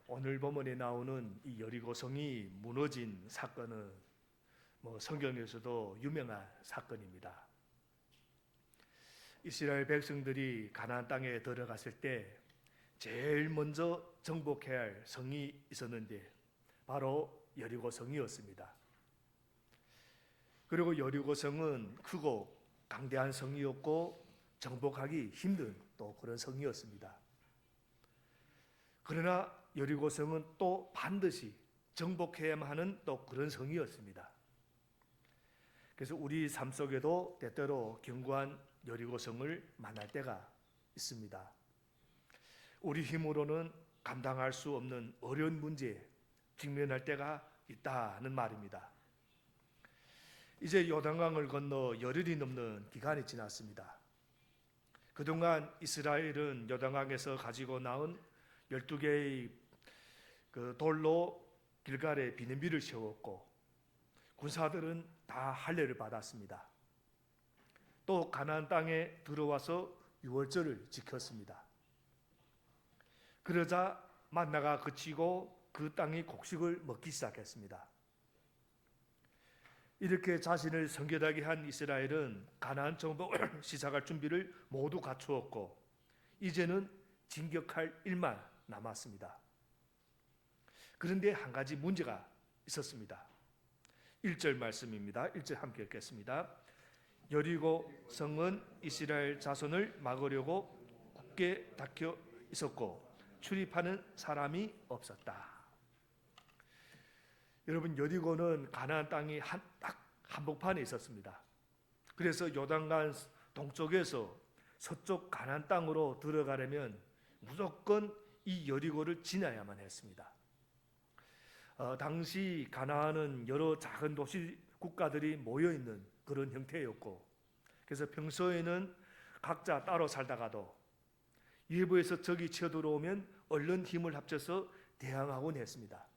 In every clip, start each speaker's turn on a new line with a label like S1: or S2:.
S1: 오늘 본문에 나오는 이 여리고성이 무너진 사건은 성경에서도 유명한 사건입니다. 이스라엘 백성들이 가나안 땅에 들어갔을 때 제일 먼저 정복해야 할 성이 있었는데 바로 여리고성이었습니다. 그리고 여리고성은 크고 강대한 성이었고 정복하기 힘든 또 그런 성이었습니다. 그러나 여리고성은 또 반드시 정복해야만 하는 또 그런 성이었습니다. 그래서 우리 삶 속에도 때때로 견고한 여리고성을 만날 때가 있습니다. 우리 힘으로는 감당할 수 없는 어려운 문제에 직면할 때가 있다는 말입니다. 이제 요단강을 건너 열흘이 넘는 기간이 지났습니다. 그동안 이스라엘은 요단강에서 가지고 나온 12개의 그 돌로 길갈에 비냉비를 세웠고 군사들은 다 할례를 받았습니다. 또 가나안 땅에 들어와서 유월절을 지켰습니다. 그러자 만나가 그치고 그 땅이 곡식을 먹기 시작했습니다. 이렇게 자신을 성결하게 한 이스라엘은 가나안 정복을 시작할 준비를 모두 갖추었고 이제는 진격할 일만 남았습니다. 그런데 한 가지 문제가 있었습니다. 1절 말씀입니다. 1절 함께 읽겠습니다. 여리고 성은 이스라엘 자손을 막으려고 굳게 닫혀 있었고 출입하는 사람이 없었다. 여러분, 여리고는 가나안 땅이 딱 한복판에 있었습니다. 그래서 요단강 동쪽에서 서쪽 가나안 땅으로 들어가려면 무조건 이 여리고를 지나야만 했습니다. 당시 가나안은 여러 작은 도시 국가들이 모여 있는 그런 형태였고, 그래서 평소에는 각자 따로 살다가도 외부에서 적이 쳐들어오면 얼른 힘을 합쳐서 대항하곤 했습니다.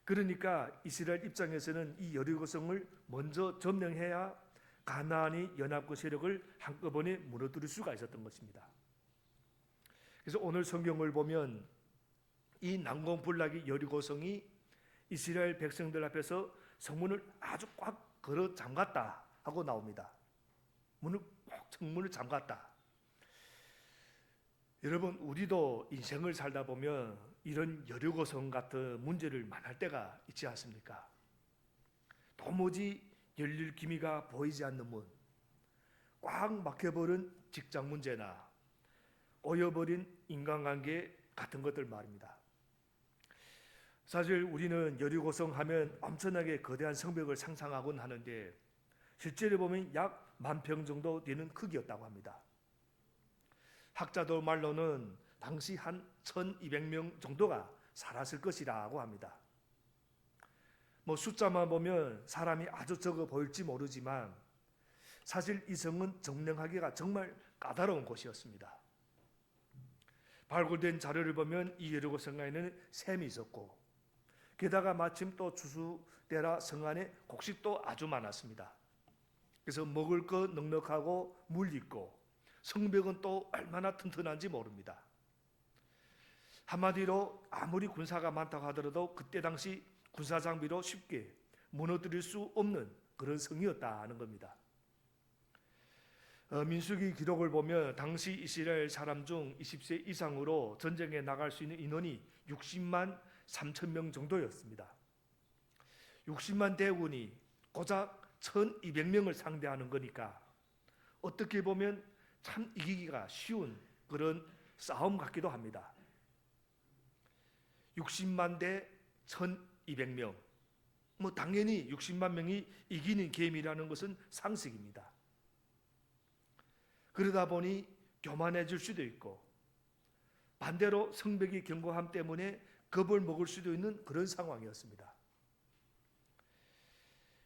S1: 그러니까 이스라엘 입장에서는 이 여리고성을 먼저 점령해야 가나안이 연합국 세력을 한꺼번에 무너뜨릴 수가 있었던 것입니다. 그래서 오늘 성경을 보면 이 난공불락의 여리고성이 이스라엘 백성들 앞에서 성문을 아주 꽉 걸어 잠갔다 하고 나옵니다. 성문을 잠갔다. 여러분, 우리도 인생을 살다 보면 이런 여리고성 같은 문제를 만날 때가 있지 않습니까? 도무지 열릴 기미가 보이지 않는 문, 꽉 막혀버린 직장 문제나 꼬여버린 인간관계 같은 것들 말입니다. 사실 우리는 여리고성 하면 엄청나게 거대한 성벽을 상상하곤 하는데 실제로 보면 약 10,000평 정도 되는 크기였다고 합니다. 학자들 말로는 당시 한 1,200명 정도가 살았을 것이라고 합니다. 숫자만 보면 사람이 아주 적어 보일지 모르지만 사실 이 성은 점령하기가 정말 까다로운 곳이었습니다. 발굴된 자료를 보면 이 여리고성에는 샘이 있었고 게다가 마침 또 추수때라 성 안에 곡식도 아주 많았습니다. 그래서 먹을 것 넉넉하고 물 있고 성벽은 또 얼마나 튼튼한지 모릅니다. 한마디로 아무리 군사가 많다고 하더라도 그때 당시 군사 장비로 쉽게 무너뜨릴 수 없는 그런 성이었다는 겁니다. 민수기 기록을 보면 당시 이스라엘 사람 중 20세 이상으로 전쟁에 나갈 수 있는 인원이 60만 3천 명 정도였습니다. 60만 대군이 고작 1,200명을 상대하는 거니까 어떻게 보면 참 이기기가 쉬운 그런 싸움 같기도 합니다. 60만 대 1,200명. 당연히 60만 명이 이기는 게임이라는 것은 상식입니다. 그러다 보니 교만해질 수도 있고 반대로 성벽의 견고함 때문에 겁을 먹을 수도 있는 그런 상황이었습니다.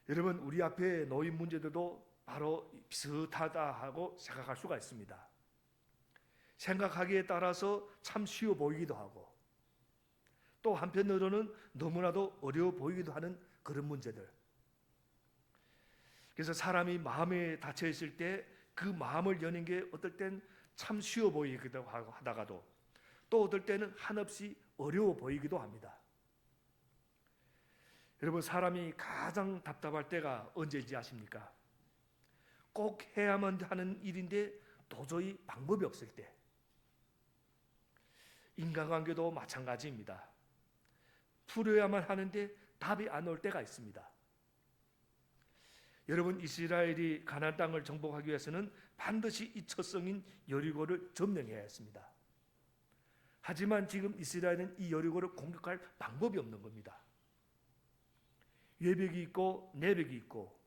S1: 여러분, 우리 앞에 놓인 문제들도 바로 비슷하다 하고 생각할 수가 있습니다. 생각하기에 따라서 참 쉬워 보이기도 하고 또 한편으로는 너무나도 어려워 보이기도 하는 그런 문제들. 그래서 사람이 마음에 닫혀 있을 때 그 마음을 여는 게 어떨 땐 참 쉬워 보이기도 하다가도 또 어떨 때는 한없이 어려워 보이기도 합니다. 여러분, 사람이 가장 답답할 때가 언제인지 아십니까? 꼭 해야만 하는 일인데 도저히 방법이 없을 때. 인간관계도 마찬가지입니다. 풀어야만 하는데 답이 안 올 때가 있습니다. 여러분, 이스라엘이 가나안 땅을 정복하기 위해서는 반드시 이 첫 성인 여리고를 점령해야 했습니다. 하지만 지금 이스라엘은 이 여리고를 공격할 방법이 없는 겁니다. 외벽이 있고 내벽이 있고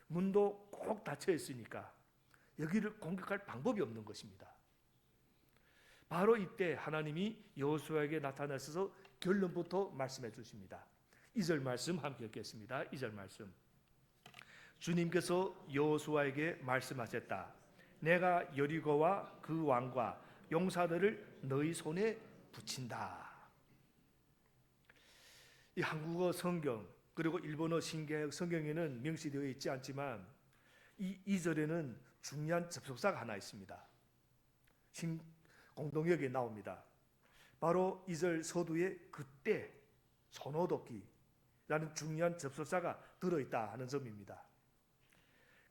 S1: 문도 꼭 닫혀 있으니까 여기를 공격할 방법이 없는 것입니다. 바로 이때 하나님이 여호수아에게 나타나셔서 결론부터 말씀해 주십니다. 2절 말씀 함께 읽겠습니다. 2절 말씀. 주님께서 여호수아에게 말씀하셨다. 내가 여리고와 그 왕과 용사들을 너희 손에 붙인다. 이 한국어 성경 그리고 일본어 신개역 성경에는 명시되어 있지 않지만 이 2절에는 중요한 접속사가 하나 있습니다. 공동역에 나옵니다. 바로 2절 서두에 그때 손오독기라는 중요한 접속사가 들어있다 하는 점입니다.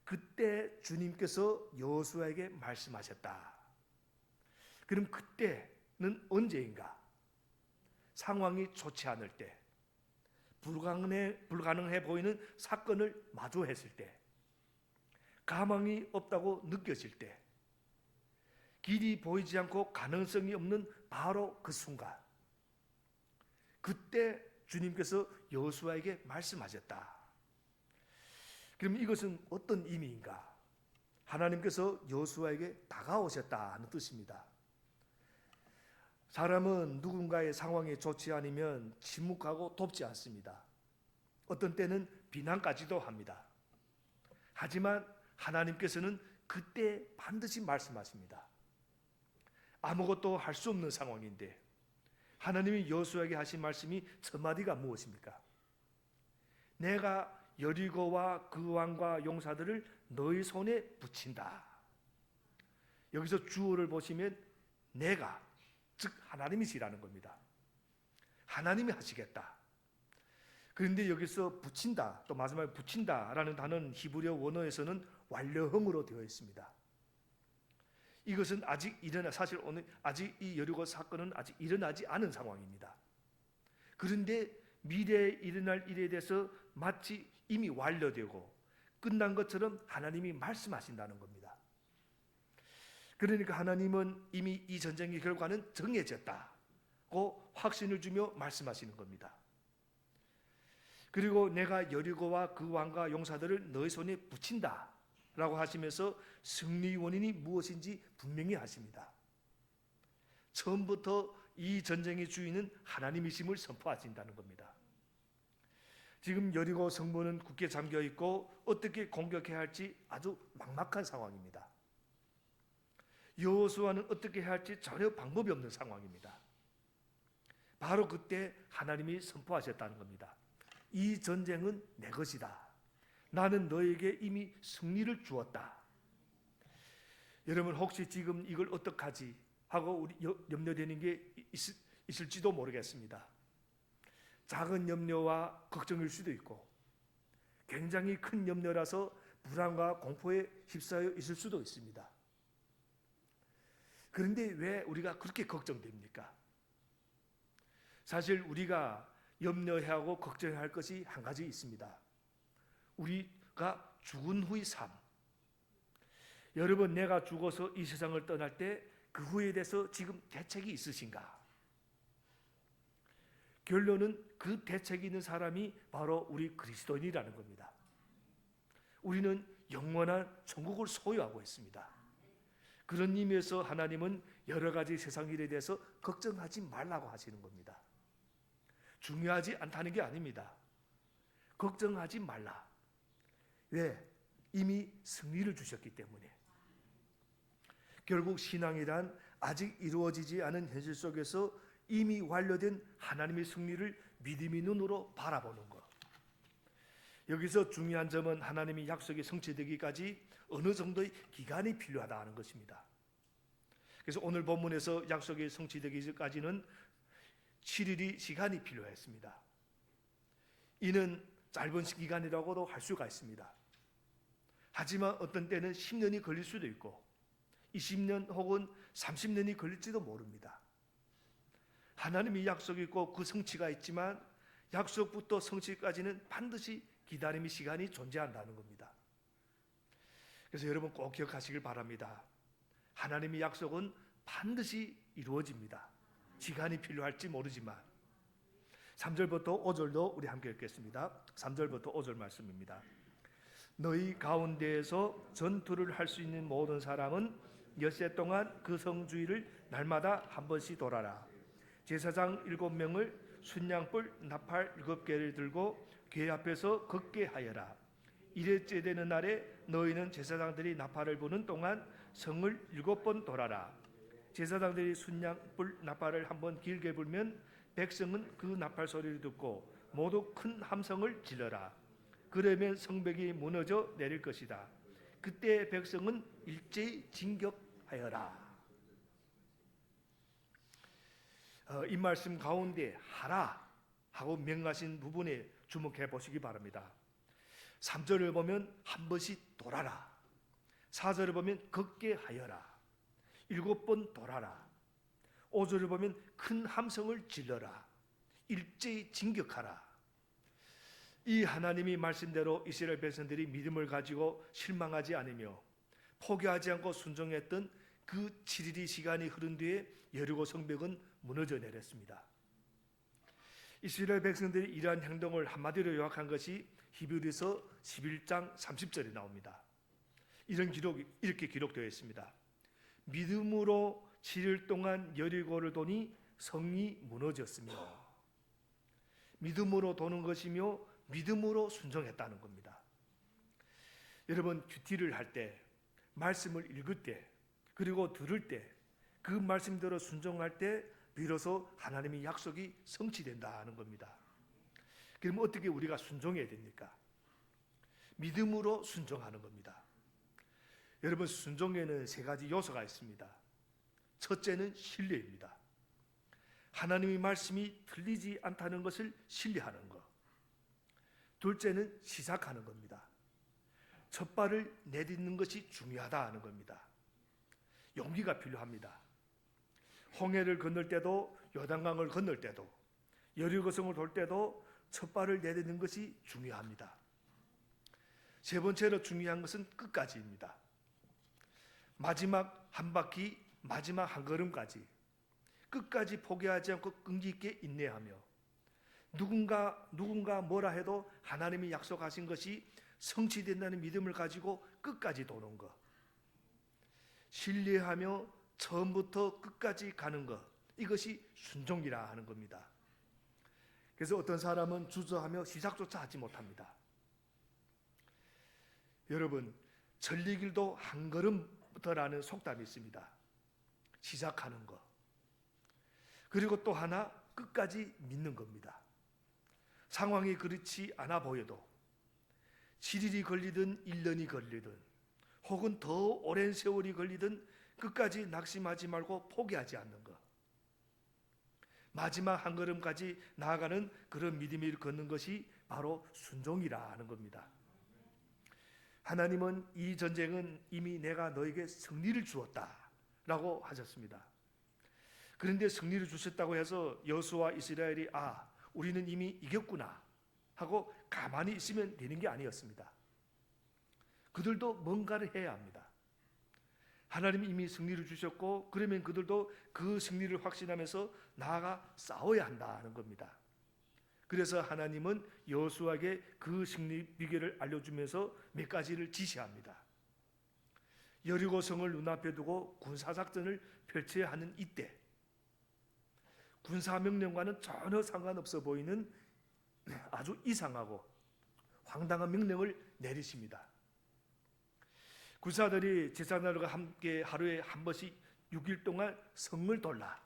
S1: 그때 주님께서 여호수아에게 말씀하셨다. 그럼 그때는 언제인가? 상황이 좋지 않을 때, 불가능해 보이는 사건을 마주했을 때, 가망이 없다고 느껴질 때, 길이 보이지 않고 가능성이 없는 바로 그 순간, 그때 주님께서 여호수아에게 말씀하셨다. 그럼 이것은 어떤 의미인가? 하나님께서 여호수아에게 다가오셨다 하는 뜻입니다. 사람은 누군가의 상황이 좋지 않으면 침묵하고 돕지 않습니다. 어떤 때는 비난까지도 합니다. 하지만 하나님께서는 그때 반드시 말씀하십니다. 아무것도 할 수 없는 상황인데 하나님이 여호수아에게 하신 말씀이 첫 마디가 무엇입니까? 내가 여리고와 그 왕과 용사들을 너희 손에 붙인다. 여기서 주어를 보시면 내가, 즉 하나님이시라는 겁니다. 하나님이 하시겠다. 그런데 여기서 붙인다, 또 마지막에 붙인다라는 단어는 히브리어 원어에서는 완료형으로 되어 있습니다. 이것은 사실 오늘 아직 이 여리고 사건은 아직 일어나지 않은 상황입니다. 그런데 미래에 일어날 일에 대해서 마치 이미 완료되고 끝난 것처럼 하나님이 말씀하신다는 겁니다. 그러니까 하나님은 이미 이 전쟁의 결과는 정해졌다고 확신을 주며 말씀하시는 겁니다. 그리고 내가 여리고와 그 왕과 용사들을 너희 손에 붙인다 라고 하시면서 승리 원인이 무엇인지 분명히 하십니다. 처음부터 이 전쟁의 주인은 하나님이심을 선포하신다는 겁니다. 지금 여리고 성문은 굳게 잠겨 있고 어떻게 공격해야 할지 아주 막막한 상황입니다. 여호수아는 어떻게 해야 할지 전혀 방법이 없는 상황입니다. 바로 그때 하나님이 선포하셨다는 겁니다. 이 전쟁은 내 것이다. 나는 너에게 이미 승리를 주었다. 여러분, 혹시 지금 이걸 어떡하지 하고 우리 염려되는 게 있을지도 모르겠습니다. 작은 염려와 걱정일 수도 있고 굉장히 큰 염려라서 불안과 공포에 휩싸여 있을 수도 있습니다. 그런데 왜 우리가 그렇게 걱정됩니까? 사실 우리가 염려해야 하고 걱정해야 할 것이 한 가지 있습니다. 우리가 죽은 후의 삶. 여러분, 내가 죽어서 이 세상을 떠날 때 그 후에 대해서 지금 대책이 있으신가? 결론은 그 대책이 있는 사람이 바로 우리 그리스도인이라는 겁니다. 우리는 영원한 천국을 소유하고 있습니다. 그런 의미에서 하나님은 여러 가지 세상 일에 대해서 걱정하지 말라고 하시는 겁니다. 중요하지 않다는 게 아닙니다. 걱정하지 말라. 왜? 이미 승리를 주셨기 때문에. 결국 신앙이란 아직 이루어지지 않은 현실 속에서 이미 완료된 하나님의 승리를 믿음의 눈으로 바라보는 것. 여기서 중요한 점은 하나님의 약속이 성취되기까지 어느 정도의 기간이 필요하다 하는 것입니다. 그래서 오늘 본문에서 약속이 성취되기까지는 7일이 시간이 필요했습니다. 이는 짧은 기간이라고도 할 수가 있습니다. 하지만 어떤 때는 10년이 걸릴 수도 있고 20년 혹은 30년이 걸릴지도 모릅니다. 하나님이 약속이 있고 그 성취가 있지만 약속부터 성취까지는 반드시 기다림의 시간이 존재한다는 겁니다. 그래서 여러분 꼭 기억하시길 바랍니다. 하나님의 약속은 반드시 이루어집니다. 시간이 필요할지 모르지만. 3절부터 5절도 우리 함께 읽겠습니다. 3절부터 5절 말씀입니다. 너희 가운데에서 전투를 할 수 있는 모든 사람은 엿새 동안 그 성주일을 날마다 한 번씩 돌아라. 제사장 7명을 순양불 나팔 7개를 들고 궤 앞에서 걷게 하여라. 이레째 되는 날에 너희는 제사장들이 나팔을 부는 동안 성을 7번 돌아라. 제사장들이 순양불 나팔을 한번 길게 불면 백성은 그 나팔 소리를 듣고 모두 큰 함성을 질러라. 그러면 성벽이 무너져 내릴 것이다. 그때 백성은 일제히 진격하여라. 이 말씀 가운데 하라 하고 명하신 부분에 주목해 보시기 바랍니다. 3절을 보면 한 번씩 돌아라. 4절을 보면 걷게 하여라. 7번 돌아라. 5절을 보면 큰 함성을 질러라. 일제히 진격하라. 이 하나님이 말씀대로 이스라엘 백성들이 믿음을 가지고 실망하지 않으며 포기하지 않고 순종했던 그 7일의 시간이 흐른 뒤에 여리고 성벽은 무너져 내렸습니다. 이스라엘 백성들이 이러한 행동을 한마디로 요약한 것이 히브리서 11장 30절에 나옵니다. 이런 기록이 이렇게 기록되어 있습니다. 믿음으로 7일 동안 여리고를 도니 성이 무너졌으며, 믿음으로 도는 것이며 믿음으로 순종했다는 겁니다. 여러분 큐티를 할 때, 말씀을 읽을 때, 그리고 들을 때, 그 말씀대로 순종할 때 비로소 하나님의 약속이 성취된다는 겁니다. 그럼 어떻게 우리가 순종해야 됩니까? 믿음으로 순종하는 겁니다. 여러분 순종에는 3가지 요소가 있습니다. 첫째는 신뢰입니다. 하나님의 말씀이 틀리지 않다는 것을 신뢰하는 것. 둘째는 시작하는 겁니다. 첫 발을 내딛는 것이 중요하다는 겁니다. 용기가 필요합니다. 홍해를 건널 때도, 요단강을 건널 때도, 여리고성을 돌 때도 첫 발을 내딛는 것이 중요합니다. 세 번째로 중요한 것은 끝까지입니다. 마지막 한 바퀴, 마지막 한 걸음까지 끝까지 포기하지 않고 끈기 있게 인내하며 누군가 뭐라 해도 하나님이 약속하신 것이 성취된다는 믿음을 가지고 끝까지 도는 것. 신뢰하며 처음부터 끝까지 가는 것. 이것이 순종이라 하는 겁니다. 그래서 어떤 사람은 주저하며 시작조차 하지 못합니다. 여러분, 전리길도 한 걸음부터라는 속담이 있습니다. 시작하는 것. 그리고 또 하나, 끝까지 믿는 겁니다. 상황이 그렇지 않아 보여도 7일이 걸리든 1년이 걸리든 혹은 더 오랜 세월이 걸리든 끝까지 낙심하지 말고 포기하지 않는 것. 마지막 한 걸음까지 나아가는 그런 믿음을 걷는 것이 바로 순종이라 하는 겁니다. 하나님은 이 전쟁은 이미 내가 너에게 승리를 주었다라고 하셨습니다. 그런데 승리를 주셨다고 해서 여호수아와 이스라엘이 우리는 이미 이겼구나 하고 가만히 있으면 되는 게 아니었습니다. 그들도 뭔가를 해야 합니다. 하나님이 이미 승리를 주셨고 그러면 그들도 그 승리를 확신하면서 나아가 싸워야 한다는 겁니다. 그래서 하나님은 여호수아에게 그 승리 비결을 알려주면서 몇 가지를 지시합니다. 여리고성을 눈앞에 두고 군사작전을 펼쳐야 하는 이때 군사명령과는 전혀 상관없어 보이는 아주 이상하고 황당한 명령을 내리십니다. 군사들이 제사장들과 함께 하루에 한 번씩 6일 동안 성을 돌라.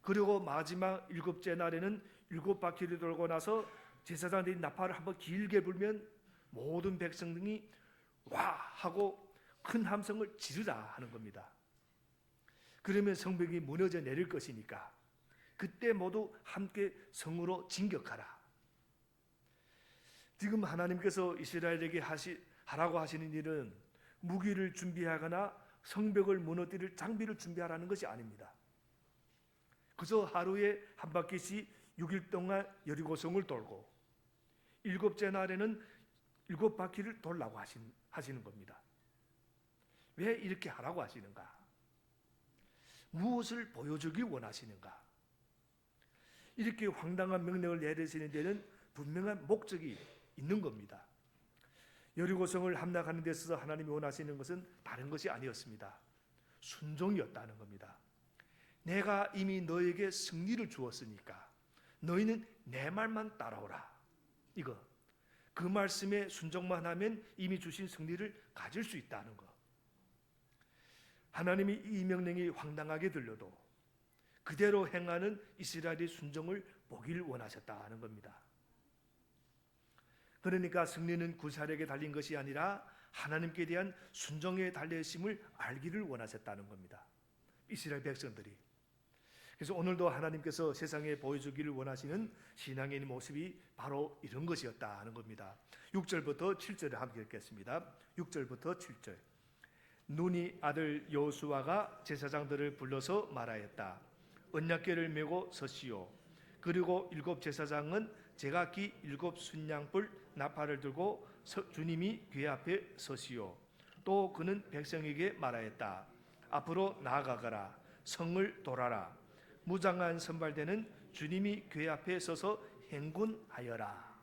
S1: 그리고 마지막 7째 날에는 7바퀴를 돌고 나서 제사장들이 나팔을 한번 길게 불면 모든 백성들이 와 하고 큰 함성을 지르라 하는 겁니다. 그러면 성벽이 무너져 내릴 것이니까 그때 모두 함께 성으로 진격하라. 지금 하나님께서 이스라엘에게 하라고 하시는 일은 무기를 준비하거나 성벽을 무너뜨릴 장비를 준비하라는 것이 아닙니다. 그저 하루에 한 바퀴씩 6일 동안 여리고성을 돌고 7째 날에는 7바퀴를 돌라고 하시는 겁니다. 왜 이렇게 하라고 하시는가? 무엇을 보여주기 원하시는가? 이렇게 황당한 명령을 내리시는 데는 분명한 목적이 있는 겁니다. 여리고성을 함락하는 데 있어서 하나님이 원하시는 것은 다른 것이 아니었습니다. 순종이었다는 겁니다. 내가 이미 너에게 승리를 주었으니까 너희는 내 말만 따라오라. 이거 그 말씀에 순종만 하면 이미 주신 승리를 가질 수 있다는 것. 하나님이 이 명령이 황당하게 들려도 그대로 행하는 이스라엘의 순종을 보길 원하셨다는 겁니다. 그러니까 승리는 구살에게 달린 것이 아니라 하나님께 대한 순종에 달려있음을 알기를 원하셨다는 겁니다. 이스라엘 백성들이. 그래서 오늘도 하나님께서 세상에 보여주기를 원하시는 신앙의 모습이 바로 이런 것이었다는 겁니다. 6절부터 7절을 함께 읽겠습니다. 6절부터 7절. 눈이 아들 여호수아가 제사장들을 불러서 말하였다. 언약궤를 메고 서시오. 그리고 7 제사장은 제각기 7 순양불 나팔을 들고 주님이 궤 앞에 서시오. 또 그는 백성에게 말하였다. 앞으로 나아가거라. 성을 돌아라. 무장한 선발대는 주님이 궤 앞에 서서 행군하여라.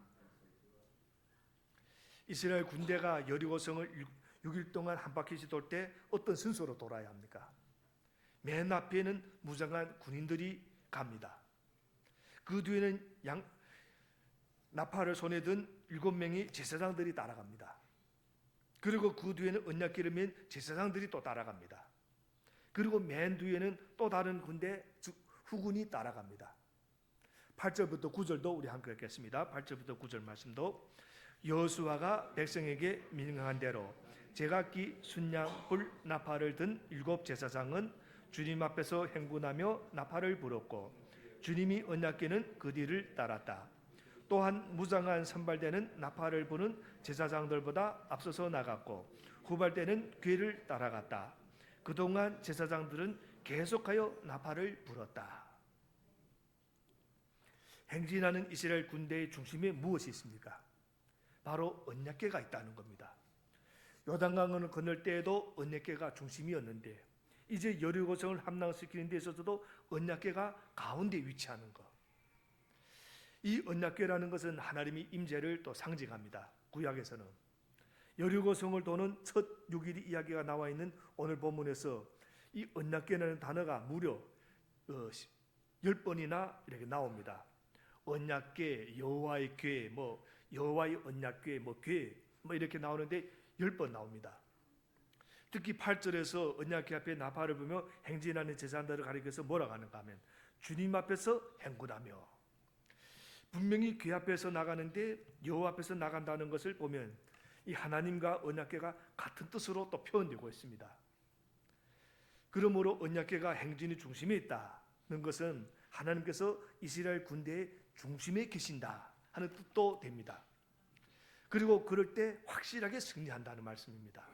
S1: 이스라엘 군대가 여리고성을 6일 동안 한 바퀴씩 돌 때 어떤 순서로 돌아야 합니까? 맨 앞에는 무장한 군인들이 갑니다. 그 뒤에는 나팔을 손에 든 7명의 제사장들이 따라갑니다. 그리고 그 뒤에는 언약궤를 맨 제사장들이 또 따라갑니다. 그리고 맨 뒤에는 또 다른 군대 후군이 따라갑니다. 8절부터 9절도 우리 함께 읽겠습니다. 8절부터 9절 말씀도 여호수아가 백성에게 명령한 대로 제각기 순양불 나팔을 든 7 제사장은 주님 앞에서 행군하며 나팔을 불었고 주님이 언약궤는 그 뒤를 따랐다. 또한 무장한 선발대는 나팔을 부는 제사장들보다 앞서서 나갔고 후발대는 궤를 따라갔다. 그동안 제사장들은 계속하여 나팔을 불었다. 행진하는 이스라엘 군대의 중심에 무엇이 있습니까? 바로 언약궤가 있다는 겁니다. 요단강을 건널 때에도 언약궤가 중심이었는데 이제 여리고성을 함락시키는 데 있어서도 언약궤가 가운데 위치하는 것. 이 언약궤라는 것은 하나님의 임재를 또 상징합니다. 구약에서는 여리고성을 도는 첫 6일 이야기가 나와 있는 오늘 본문에서 이 언약궤라는 단어가 무려 10번이나 이렇게 나옵니다. 언약궤, 여호와의 궤, 여호와의 언약궤, 궤 이렇게 나오는데 10번 나옵니다. 특히 8절에서 언약궤 앞에 나팔을 불며 행진하는 제사장들을 가리켜서 뭐라고 하는가 하면 주님 앞에서 행군하며, 분명히 궤 앞에서 나가는데 여호와 앞에서 나간다는 것을 보면 이 하나님과 언약궤가 같은 뜻으로 또 표현되고 있습니다. 그러므로 언약궤가 행진의 중심에 있다는 것은 하나님께서 이스라엘 군대의 중심에 계신다 하는 뜻도 됩니다. 그리고 그럴 때 확실하게 승리한다는 말씀입니다.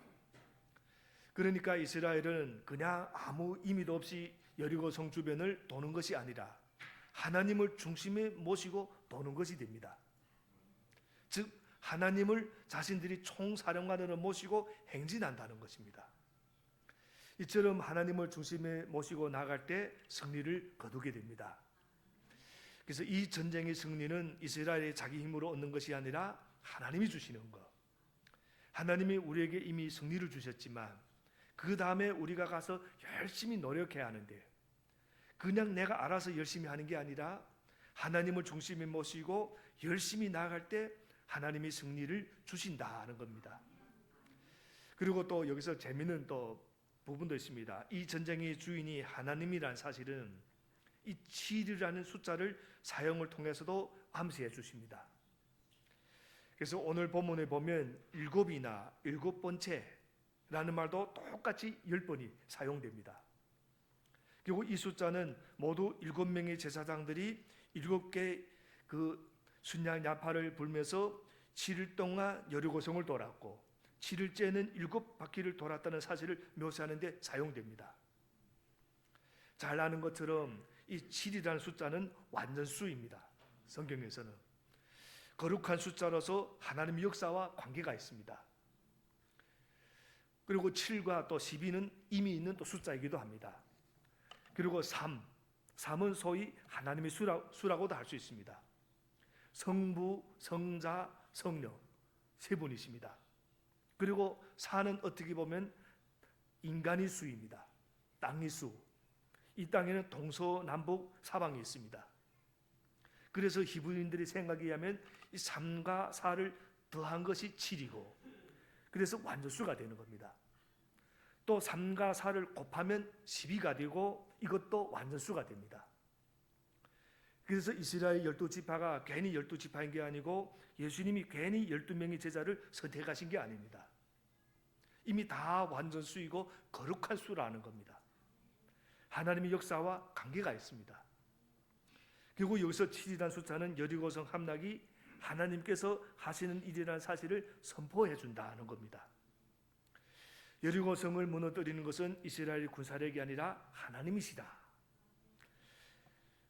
S1: 그러니까 이스라엘은 그냥 아무 의미도 없이 여리고성 주변을 도는 것이 아니라 하나님을 중심에 모시고 도는 것이 됩니다. 즉 하나님을 자신들이 총사령관으로 모시고 행진한다는 것입니다. 이처럼 하나님을 중심에 모시고 나갈 때 승리를 거두게 됩니다. 그래서 이 전쟁의 승리는 이스라엘의 자기 힘으로 얻는 것이 아니라 하나님이 주시는 것. 하나님이 우리에게 이미 승리를 주셨지만 그 다음에 우리가 가서 열심히 노력해야 하는데, 그냥 내가 알아서 열심히 하는 게 아니라 하나님을 중심에 모시고 열심히 나아갈 때 하나님이 승리를 주신다는 겁니다. 그리고 또 여기서 재미있는 또 부분도 있습니다. 이 전쟁의 주인이 하나님이란 사실은 이 7이라는 숫자를 사용을 통해서도 암시해 주십니다. 그래서 오늘 본문에 보면 7이나 7번째라는 말도 똑같이 10번이 사용됩니다. 그리고 이 숫자는 모두 7명의 제사장들이 7개 그 순양 나팔을 불면서 7일 동안 여리고성을 돌았고 7일째는 7바퀴를 돌았다는 사실을 묘사하는 데 사용됩니다. 잘 아는 것처럼 이 7이라는 숫자는 완전수입니다. 성경에서는 거룩한 숫자로서 하나님의 역사와 관계가 있습니다. 그리고 7과 또 12는 이미 있는 또 숫자이기도 합니다. 그리고 3은 소위 하나님의 수라고도 할 수 있습니다. 성부, 성자, 성령 세 분이십니다. 그리고 4는 어떻게 보면 인간의 수입니다. 땅의 수. 이 땅에는 동서남북 사방이 있습니다. 그래서 히브리인들의 생각에 의하면 이 3과 4를 더한 것이 7이고 그래서 완전수가 되는 겁니다. 또 3과 4를 곱하면 12가 되고 이것도 완전수가 됩니다. 그래서 이스라엘 12지파가 괜히 12지파인 게 아니고 예수님이 괜히 12명의 제자를 선택하신 게 아닙니다. 이미 다 완전수이고 거룩한 수라는 겁니다. 하나님의 역사와 관계가 있습니다. 그리고 여기서 7이라는 숫자는 여리고성 함락이 하나님께서 하시는 일이라는 사실을 선포해 준다는 겁니다. 여리고성을 무너뜨리는 것은 이스라엘 군사력이 아니라 하나님이시다.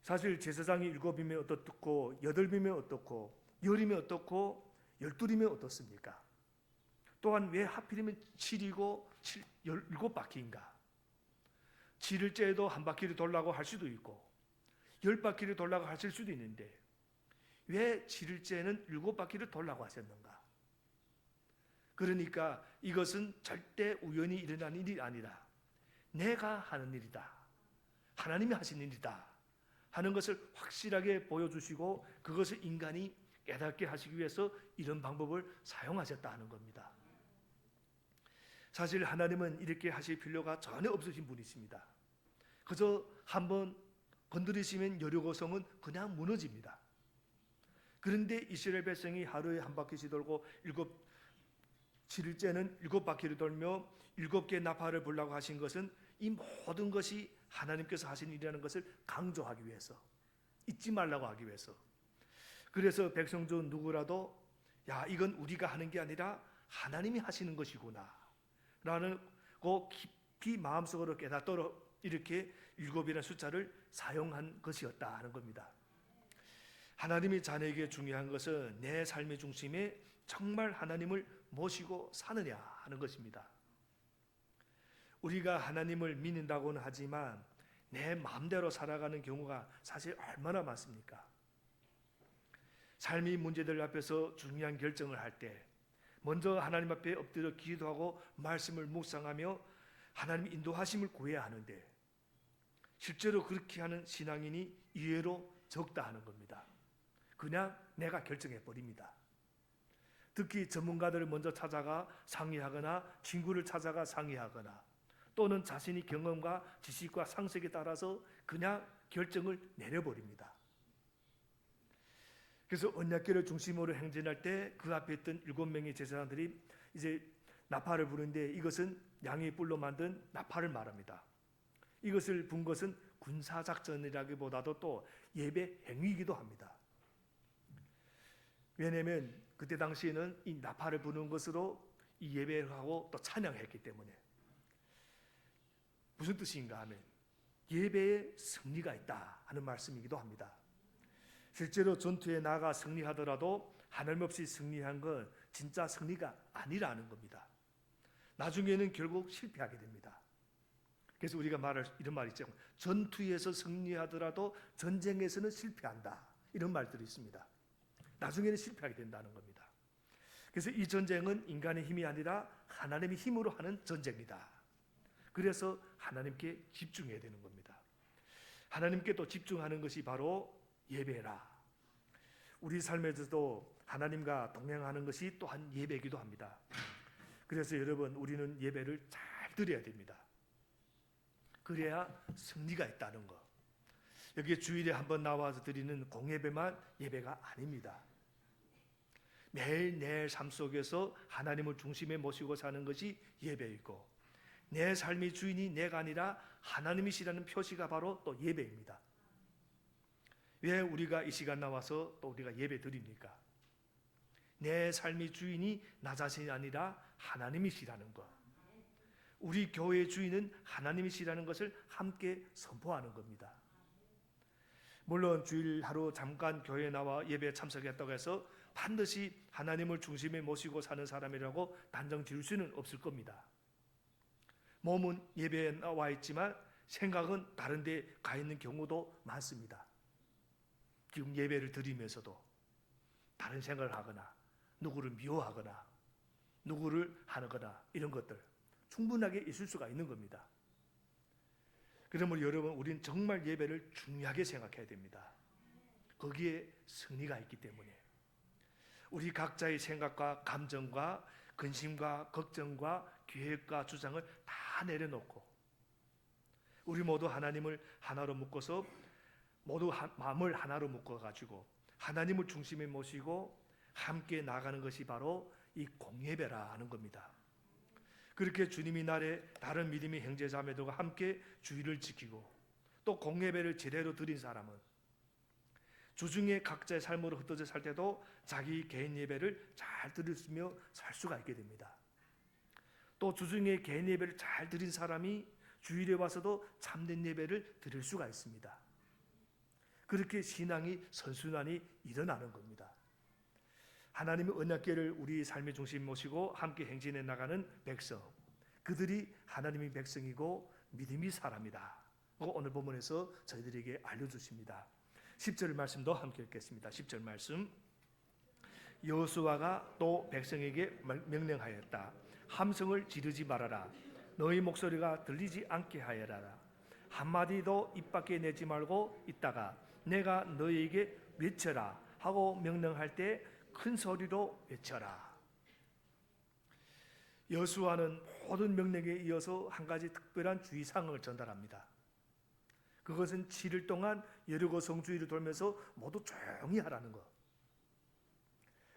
S1: 사실 제사장이 7이면 어떻고 8이면 어떻고 10이면 어떻고 12이면 어떻습니까? 또한 왜 하필이면 7이고 17바퀴인가? 7일째에도 한 바퀴를 돌라고 할 수도 있고 10바퀴를 돌라고 하실 수도 있는데 왜 7일째에는 7바퀴를 돌라고 하셨는가? 그러니까 이것은 절대 우연히 일어난 일이 아니라 내가 하는 일이다. 하나님이 하신 일이다. 하는 것을 확실하게 보여주시고 그것을 인간이 깨닫게 하시기 위해서 이런 방법을 사용하셨다는 겁니다. 사실 하나님은 이렇게 하실 필요가 전혀 없으신 분이십니다. 그저 한번 건드리시면 여리고성은 그냥 무너집니다. 그런데 이스라엘 백성이 하루에 한 바퀴씩 돌고 7일째는 7바퀴를 돌며 7개의 나팔을 불라고 하신 것은 이 모든 것이 하나님께서 하신 일이라는 것을 강조하기 위해서, 잊지 말라고 하기 위해서. 그래서 백성 중 누구라도 야, 이건 우리가 하는 게 아니라 하나님이 하시는 것이구나 라는 거 깊이 마음속으로 깨닫도록 이렇게 7이라는 숫자를 사용한 것이었다 하는 겁니다. 하나님의 자녀에게 중요한 것은 내 삶의 중심에 정말 하나님을 모시고 사느냐 하는 것입니다. 우리가 하나님을 믿는다고는 하지만 내 마음대로 살아가는 경우가 사실 얼마나 많습니까? 삶의 문제들 앞에서 중요한 결정을 할 때 먼저 하나님 앞에 엎드려 기도하고 말씀을 묵상하며 하나님 인도하심을 구해야 하는데 실제로 그렇게 하는 신앙인이 의외로 적다 하는 겁니다. 그냥 내가 결정해 버립니다. 특히 전문가들을 먼저 찾아가 상의하거나 친구를 찾아가 상의하거나 또는 자신의 경험과 지식과 상식에 따라서 그냥 결정을 내려버립니다. 그래서 언약궤를 중심으로 행진할 때 그 앞에 있던 7명의 제사장들이 이제 나팔을 부르는데 이것은 양의 뿔로 만든 나팔을 말합니다. 이것을 분 것은 군사작전이라기보다도 또 예배 행위이기도 합니다. 왜냐하면 그때 당시에는 이 나팔을 부는 것으로 이 예배를 하고 또 찬양했기 때문에. 무슨 뜻인가 하면 예배에 승리가 있다 하는 말씀이기도 합니다. 실제로 전투에 나가 승리하더라도 하나님 없이 승리한 건 진짜 승리가 아니라는 겁니다. 나중에는 결국 실패하게 됩니다. 그래서 우리가 말할 이런 말이 있죠. 전투에서 승리하더라도 전쟁에서는 실패한다. 이런 말들이 있습니다. 나중에는 실패하게 된다는 겁니다. 그래서 이 전쟁은 인간의 힘이 아니라 하나님의 힘으로 하는 전쟁이다. 그래서 하나님께 집중해야 되는 겁니다. 하나님께 또 집중하는 것이 바로 예배라. 우리 삶에서도 하나님과 동행하는 것이 또한 예배이기도 합니다. 그래서 여러분 우리는 예배를 잘 드려야 됩니다. 그래야 승리가 있다는 것. 여기 주일에 한번 나와서 드리는 공예배만 예배가 아닙니다. 매일 내 삶 속에서 하나님을 중심에 모시고 사는 것이 예배이고 내 삶의 주인이 내가 아니라 하나님이시라는 표시가 바로 또 예배입니다. 왜 우리가 이 시간 나와서 또 우리가 예배 드립니까? 내 삶의 주인이 나 자신이 아니라 하나님이시라는 것. 우리 교회의 주인은 하나님이시라는 것을 함께 선포하는 겁니다. 물론 주일 하루 잠깐 교회에 나와 예배에 참석했다고 해서 반드시 하나님을 중심에 모시고 사는 사람이라고 단정 지을 수는 없을 겁니다. 몸은 예배에 나와 있지만 생각은 다른 데 가 있는 경우도 많습니다. 지금 예배를 드리면서도 다른 생각을 하거나 누구를 미워하거나 누구를 하거나 이런 것들 충분하게 있을 수가 있는 겁니다. 그러므로 여러분, 우리는 정말 예배를 중요하게 생각해야 됩니다. 거기에 승리가 있기 때문에 우리 각자의 생각과 감정과 근심과 걱정과 계획과 주장을 다 내려놓고 우리 모두 하나님을 하나로 묶어서 모두 마음을 하나로 묶어가지고 하나님을 중심에 모시고 함께 나가는 것이 바로 이 공예배라 하는 겁니다. 그렇게 주님이 날에 다른 믿음의 형제 자매들과 함께 주의를 지키고 또 공예배를 제대로 드린 사람은 주중에 각자의 삶으로 흩어져 살 때도 자기 개인 예배를 잘 드리며 살 수가 있게 됩니다. 또 주중에 개인 예배를 잘 드린 사람이 주일에 와서도 참된 예배를 드릴 수가 있습니다. 그렇게 신앙이 선순환이 일어나는 겁니다. 하나님의 언약궤를 우리 삶의 중심 모시고 함께 행진해 나가는 백성, 그들이 하나님의 백성이고 믿음의 사람이다. 오늘 본문에서 저희들에게 알려주십니다. 10절 말씀도 함께 읽겠습니다. 10절 말씀. 여호수아가 또 백성에게 명령하였다. 함성을 지르지 말아라. 너희 목소리가 들리지 않게 하여라. 한마디도 입 밖에 내지 말고 있다가 내가 너희에게 외쳐라 하고 명령할 때 큰 소리로 외쳐라. 여호수아는 모든 명령에 이어서 한 가지 특별한 주의사항을 전달합니다. 그것은 7일 동안 여리고 성주위를 돌면서 모두 조용히 하라는 것.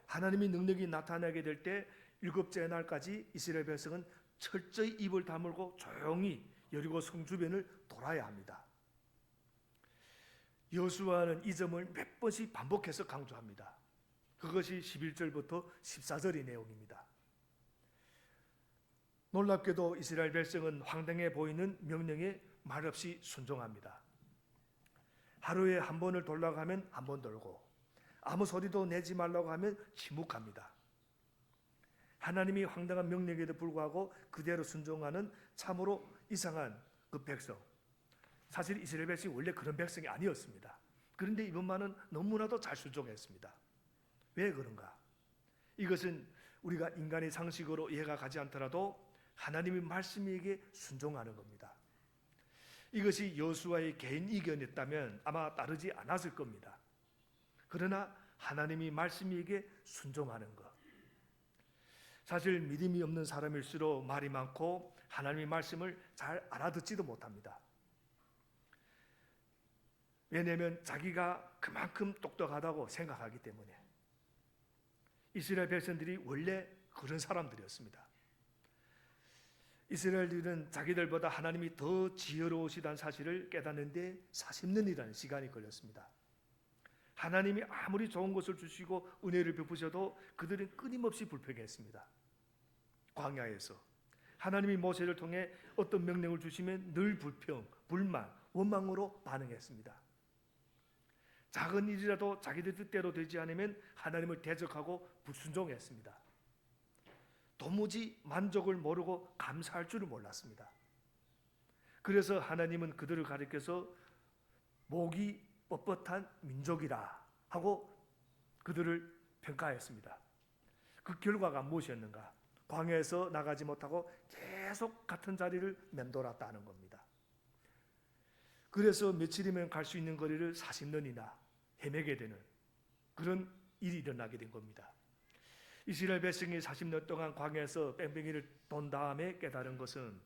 S1: 하나님의 능력이 나타나게 될 때 7째 날까지 이스라엘 백성은 철저히 입을 다물고 조용히 여리고 성주변을 돌아야 합니다. 여호수아는 이 점을 몇 번씩 반복해서 강조합니다. 그것이 11절부터 14절의 내용입니다. 놀랍게도 이스라엘 백성은 황당해 보이는 명령에 말없이 순종합니다. 하루에 한 번을 돌라고 하면 한 번 돌고 아무 소리도 내지 말라고 하면 침묵합니다. 하나님이 황당한 명령에도 불구하고 그대로 순종하는 참으로 이상한 그 백성. 사실 이스라엘 백성이 원래 그런 백성이 아니었습니다. 그런데 이번만은 너무나도 잘 순종했습니다. 왜 그런가? 이것은 우리가 인간의 상식으로 이해가 가지 않더라도 하나님의 말씀에게 순종하는 겁니다. 이것이 여호수아의 개인 의견이었다면 아마 따르지 않았을 겁니다. 그러나 하나님의 말씀에게 순종하는 것. 사실 믿음이 없는 사람일수록 말이 많고 하나님의 말씀을 잘 알아듣지도 못합니다. 왜냐하면 자기가 그만큼 똑똑하다고 생각하기 때문에. 이스라엘 백성들이 원래 그런 사람들이었습니다. 이스라엘들은 자기들보다 하나님이 더 지혜로우시다는 사실을 깨닫는데 40년이라는 시간이 걸렸습니다. 하나님이 아무리 좋은 것을 주시고 은혜를 베푸셔도 그들은 끊임없이 불평했습니다. 광야에서 하나님이 모세를 통해 어떤 명령을 주시면 늘 불평, 불만, 원망으로 반응했습니다. 작은 일이라도 자기들 뜻대로 되지 않으면 하나님을 대적하고 불순종했습니다. 도무지 만족을 모르고 감사할 줄을 몰랐습니다. 그래서 하나님은 그들을 가리켜서 목이 뻣뻣한 민족이라 하고 그들을 평가했습니다. 그 결과가 무엇이었는가? 광야에서 나가지 못하고 계속 같은 자리를 맴돌았다는 겁니다. 그래서 며칠이면 갈 수 있는 거리를 40년이나 헤매게 되는 그런 일이 일어나게 된 겁니다. 이스라엘 백성이 40년 동안 광야에서 뺑뺑이를 돈 다음에 깨달은 것은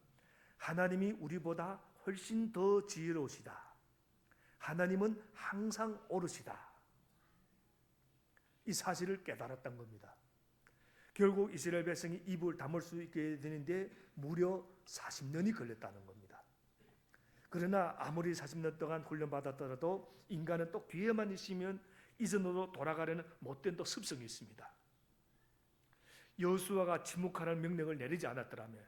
S1: 하나님이 우리보다 훨씬 더 지혜로우시다. 하나님은 항상 옳으시다. 이 사실을 깨달았던 겁니다. 결국 이스라엘 백성이 입을 다물 수 있게 되는데 무려 40년이 걸렸다는 겁니다. 그러나 아무리 40년 동안 훈련받았더라도 인간은 또 기회만 있으면 이전으로 돌아가려는 못된 또 습성이 있습니다. 여호수아가 침묵하라는 명령을 내리지 않았더라면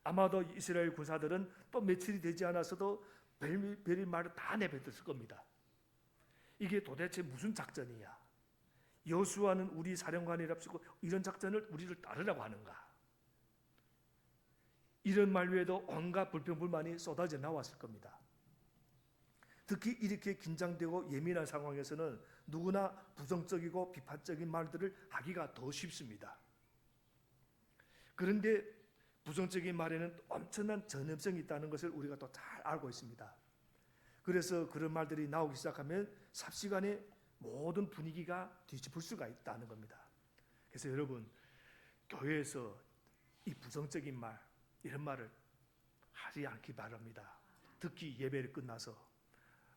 S1: 아마도 이스라엘 군사들은 또 며칠이 되지 않았어도 별의 말을 다 내뱉었을 겁니다. 이게 도대체 무슨 작전이야? 여호수아는 우리 사령관이랍시고 이런 작전을 우리를 따르라고 하는가? 이런 말 외에도 온갖 불평불만이 쏟아져 나왔을 겁니다. 특히 이렇게 긴장되고 예민한 상황에서는 누구나 부정적이고 비판적인 말들을 하기가 더 쉽습니다. 그런데 부정적인 말에는 엄청난 전염성이 있다는 것을 우리가 또 잘 알고 있습니다. 그래서 그런 말들이 나오기 시작하면 삽시간에 모든 분위기가 뒤집을 수가 있다는 겁니다. 그래서 여러분, 교회에서 이 부정적인 말, 이런 말을 하지 않기 바랍니다. 특히 예배를 끝나서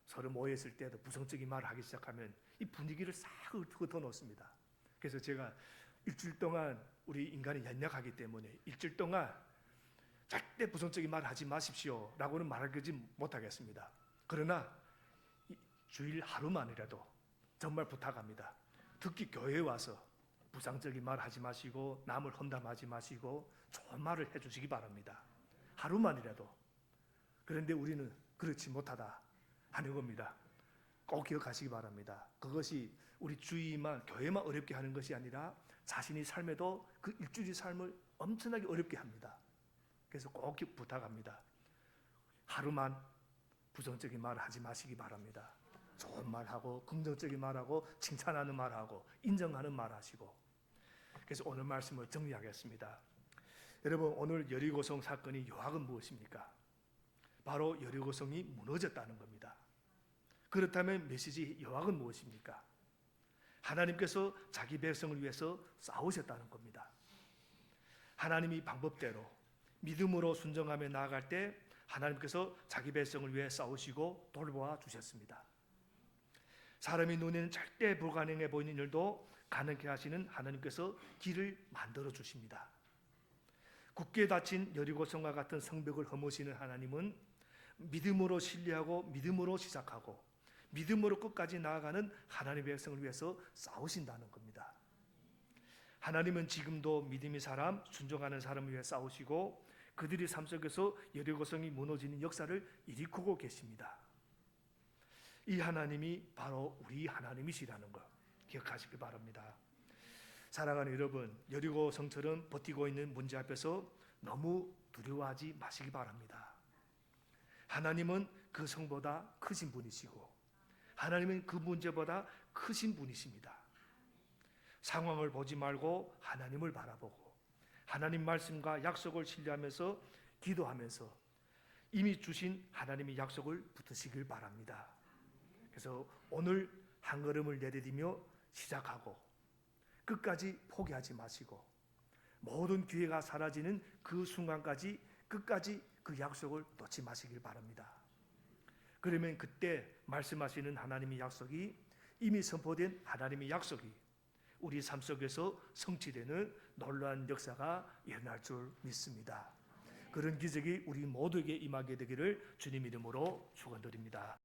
S1: 서로 모였을 때도 부정적인 말을 하기 시작하면 이 분위기를 싹 흩어놓습니다. 그래서 제가 일주일 동안 우리 인간이 연약하기 때문에 일주일 동안 절대 부정적인 말을 하지 마십시오 라고는 말하지 못하겠습니다. 그러나 주일 하루만이라도 정말 부탁합니다. 특히 교회에 와서 부정적인 말 하지 마시고 남을 험담하지 마시고 좋은 말을 해주시기 바랍니다. 하루만이라도. 그런데 우리는 그렇지 못하다 하는 겁니다. 꼭 기억하시기 바랍니다. 그것이 우리 주위만 교회만 어렵게 하는 것이 아니라 자신의 삶에도 그 일주일의 삶을 엄청나게 어렵게 합니다. 그래서 꼭 부탁합니다. 하루만 부정적인 말을 하지 마시기 바랍니다. 좋은 말하고 긍정적인 말하고 칭찬하는 말하고 인정하는 말하시고. 그래서 오늘 말씀을 정리하겠습니다. 여러분, 오늘 여리고성 사건의 요약은 무엇입니까? 바로 여리고성이 무너졌다는 겁니다. 그렇다면 메시지 요약은 무엇입니까? 하나님께서 자기 백성을 위해서 싸우셨다는 겁니다. 하나님이 방법대로 믿음으로 순종하며 나아갈 때 하나님께서 자기 백성을 위해 싸우시고 돌보아 주셨습니다. 사람의 눈에는 절대 불가능해 보이는 일도 가능케 하시는 하나님께서 길을 만들어 주십니다. 굳게 닫힌 여리고성과 같은 성벽을 허무시는 하나님은 믿음으로 신뢰하고 믿음으로 시작하고 믿음으로 끝까지 나아가는 하나님의 백성을 위해서 싸우신다는 겁니다. 하나님은 지금도 믿음의 사람, 순종하는 사람을 위해 싸우시고 그들의 삶 속에서 여리고성이 무너지는 역사를 일으키고 계십니다. 이 하나님이 바로 우리 하나님이시라는 것 기억하시기 바랍니다. 사랑하는 여러분, 여리고성처럼 버티고 있는 문제 앞에서 너무 두려워하지 마시기 바랍니다. 하나님은 그 성보다 크신 분이시고 하나님은 그 문제보다 크신 분이십니다. 상황을 보지 말고 하나님을 바라보고 하나님 말씀과 약속을 신뢰하면서 기도하면서 이미 주신 하나님의 약속을 붙드시길 바랍니다. 그래서 오늘 한 걸음을 내디디며 시작하고 끝까지 포기하지 마시고 모든 기회가 사라지는 그 순간까지 끝까지 그 약속을 놓지 마시길 바랍니다. 그러면 그때 말씀하시는 하나님의 약속이 이미 선포된 하나님의 약속이 우리 삶 속에서 성취되는 놀라운 역사가 일어날 줄 믿습니다. 그런 기적이 우리 모두에게 임하게 되기를 주님 이름으로 축원드립니다.